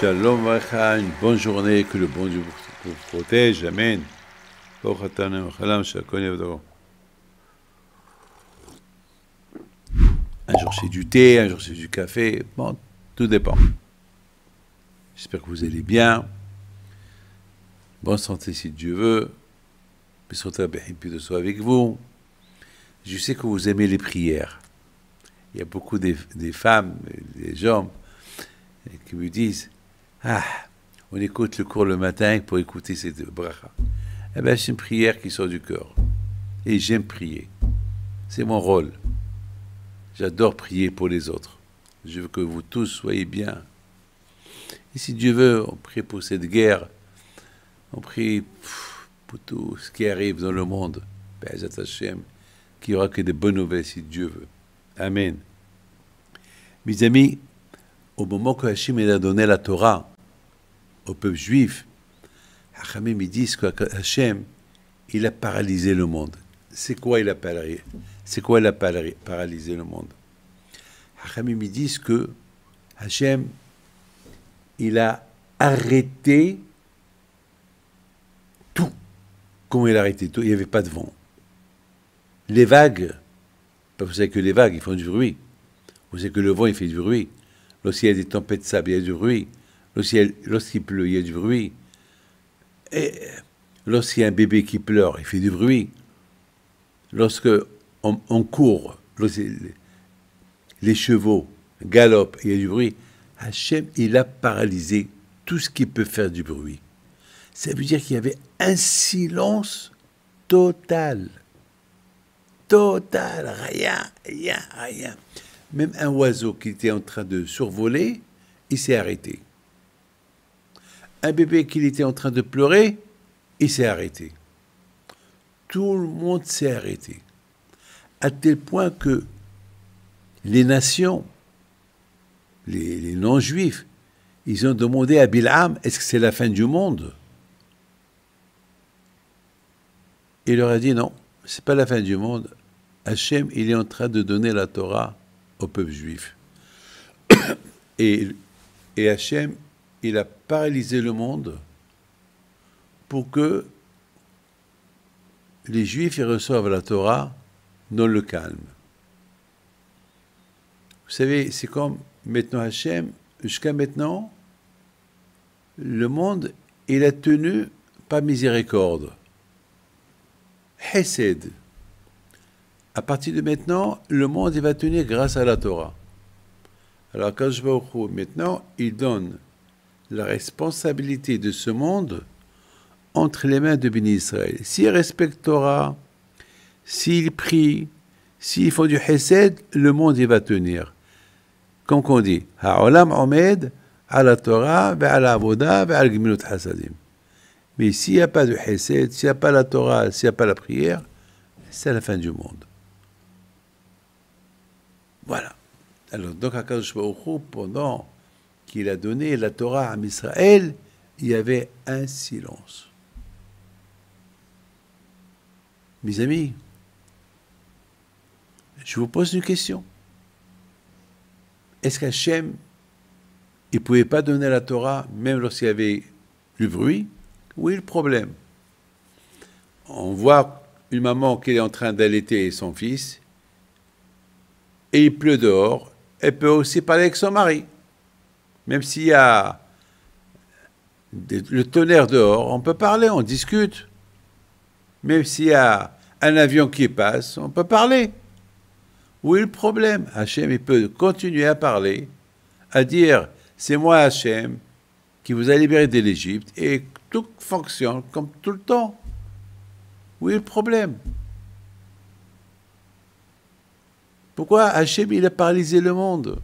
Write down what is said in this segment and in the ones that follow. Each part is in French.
Shalom Alecha, une bonne journée, que le bon Dieu vous protège, Amen. Un jour c'est du thé, un jour c'est du café, bon, tout dépend. J'espère que vous allez bien. Bonne santé si Dieu veut. Puis de soit avec vous. Je sais que vous aimez les prières. Il y a beaucoup des femmes, des hommes qui me disent « Ah, on écoute le cours le matin pour écouter cette bracha. » Eh bien, c'est une prière qui sort du cœur. Et j'aime prier. C'est mon rôle. J'adore prier pour les autres. Je veux que vous tous soyez bien. Et si Dieu veut, on prie pour cette guerre. On prie pour tout ce qui arrive dans le monde. Be'ezrat Hashem, qu'il n'y aura que des bonnes nouvelles si Dieu veut. Amen. Mes amis, au moment que Hachem a donné la Torah au peuple juif, Hachamim disent que Hachem, il a paralysé le monde. C'est quoi il a paralysé? C'est quoi il a paralysé le monde? Hachamim disent que Hachem, il a arrêté tout. Comment il a arrêté tout? Il n'y avait pas de vent. Les vagues, vous savez que les vagues, ils font du bruit. Vous savez que le vent, il fait du bruit. Lorsqu'il y a des tempêtes de sable, il y a du bruit. Lorsqu'il pleut, il y a du bruit. Et lorsqu'il y a un bébé qui pleure, il fait du bruit. Lorsque on court, les chevaux galopent, il y a du bruit. Hachem, il a paralysé tout ce qui peut faire du bruit. Ça veut dire qu'il y avait un silence total. Total, rien. Même un oiseau qui était en train de survoler, il s'est arrêté. Un bébé qui était en train de pleurer, il s'est arrêté. Tout le monde s'est arrêté. À tel point que les nations, les non-juifs, ils ont demandé à Bilham, est-ce que c'est la fin du monde? Il leur a dit non, c'est pas la fin du monde. Hachem, il est en train de donner la Torah au peuple juif. Et Hachem, il a paralysé le monde pour que les Juifs ils reçoivent la Torah dans le calme. Vous savez, c'est comme maintenant Hachem, jusqu'à maintenant, le monde, il a tenu par miséricorde. Hesed. À partir de maintenant, le monde il va tenir grâce à la Torah. Alors, Akadosh Baruch Hu, maintenant, il donne la responsabilité de ce monde entre les mains de Béni Israël. S'ils respectent Torah, s'ils prient, s'ils font du Hesed, le monde il va tenir. Comme on dit, Ha'olam omed ala Torah ve'ala avoda ve'al gemilut hasadim. Mais s'il n'y a pas de Hesed, s'il n'y a pas la Torah, s'il n'y a pas la prière, c'est la fin du monde. Voilà. Alors, donc, Akadosh Baruch Hu, pendant qu'il a donné la Torah à Israël, il y avait un silence. Mes amis, je vous pose une question. Est-ce qu'Hachem, il ne pouvait pas donner la Torah, même lorsqu'il y avait du bruit? Oui, le problème. On voit une maman qui est en train d'allaiter son fils, et il pleut dehors, elle peut aussi parler avec son mari. Même s'il y a le tonnerre dehors, on peut parler, on discute. Même s'il y a un avion qui passe, on peut parler. Où est le problème? Hachem, il peut continuer à parler, à dire, c'est moi Hachem, qui vous a libéré de l'Égypte, et tout fonctionne comme tout le temps. Où est le problème? Pourquoi Hachem, il a paralysé le monde?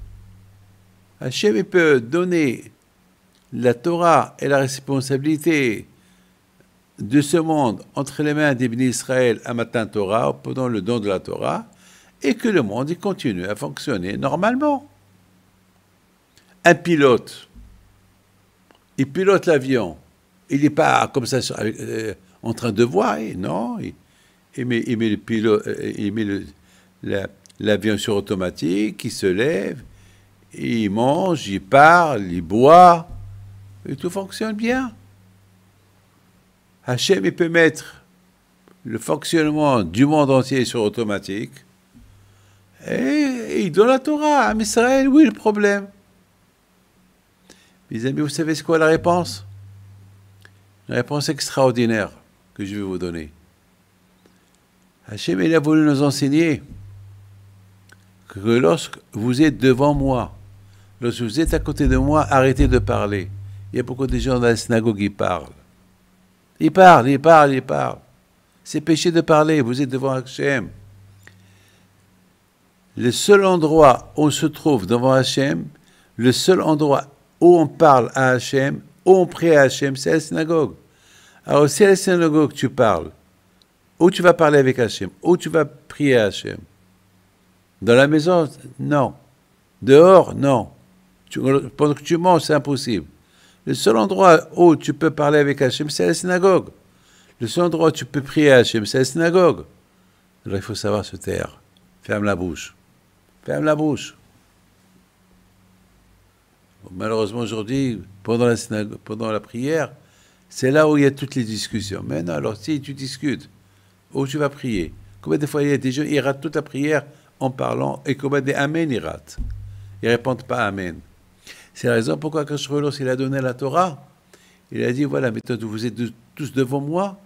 Hachem, il peut donner la Torah et la responsabilité de ce monde entre les mains des bénis Israël à Matan Torah, pendant le don de la Torah, et que le monde il continue à fonctionner normalement. Un pilote, il pilote l'avion, il n'est pas comme ça en train de voir, non, il met le pilote, il met l'avion sur automatique, il se lève, il mange, il parle, il boit, et tout fonctionne bien. Hachem, il peut mettre le fonctionnement du monde entier sur automatique, et il donne la Torah à Israël. Oui, le problème. Mes amis, vous savez c'est quoi la réponse? La réponse extraordinaire que je vais vous donner. Hachem, il a voulu nous enseigner que lorsque vous êtes devant moi, lorsque vous êtes à côté de moi, arrêtez de parler. Il y a beaucoup de gens dans la synagogue qui parlent. Ils parlent. C'est péché de parler, vous êtes devant Hachem. Le seul endroit où on se trouve devant Hachem, le seul endroit où on parle à Hachem, où on prie à Hachem, c'est la synagogue. Alors si à la synagogue tu parles, où tu vas parler avec Hachem, où tu vas prier à Hachem? Dans la maison, non. Dehors, non. Pendant que tu manges, c'est impossible. Le seul endroit où tu peux parler avec Hachem, c'est la synagogue. Le seul endroit où tu peux prier à Hachem, c'est la synagogue. Alors il faut savoir se taire. Ferme la bouche. Ferme la bouche. Malheureusement, aujourd'hui, pendant la prière, c'est là où il y a toutes les discussions. Maintenant, alors si tu discutes, où tu vas prier? Combien de fois il y a des gens, ils ratent toute la prière en parlant, et combien des Amen ils ratent? Ils ne répondent pas Amen. C'est la raison pourquoi quand il a donné la Torah, il a dit, voilà, maintenant vous êtes tous devant moi,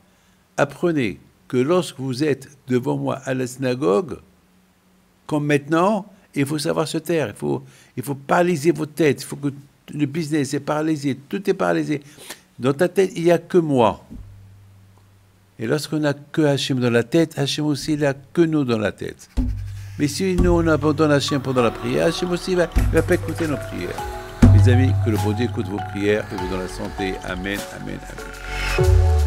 apprenez que lorsque vous êtes devant moi à la synagogue, comme maintenant, il faut savoir se taire, il faut paralyser votre tête, il faut que le business est paralysé, tout est paralysé. Dans ta tête, il n'y a que moi. Et lorsqu'on n'a que Hachem dans la tête, Hachem aussi, il n'a que nous dans la tête. Mais si nous, on abandonne Hachem pendant la prière, Hachem aussi ne va pas écouter nos prières. Mes amis, que le bon Dieu écoute vos prières et vous donne la santé. Amen, amen, amen.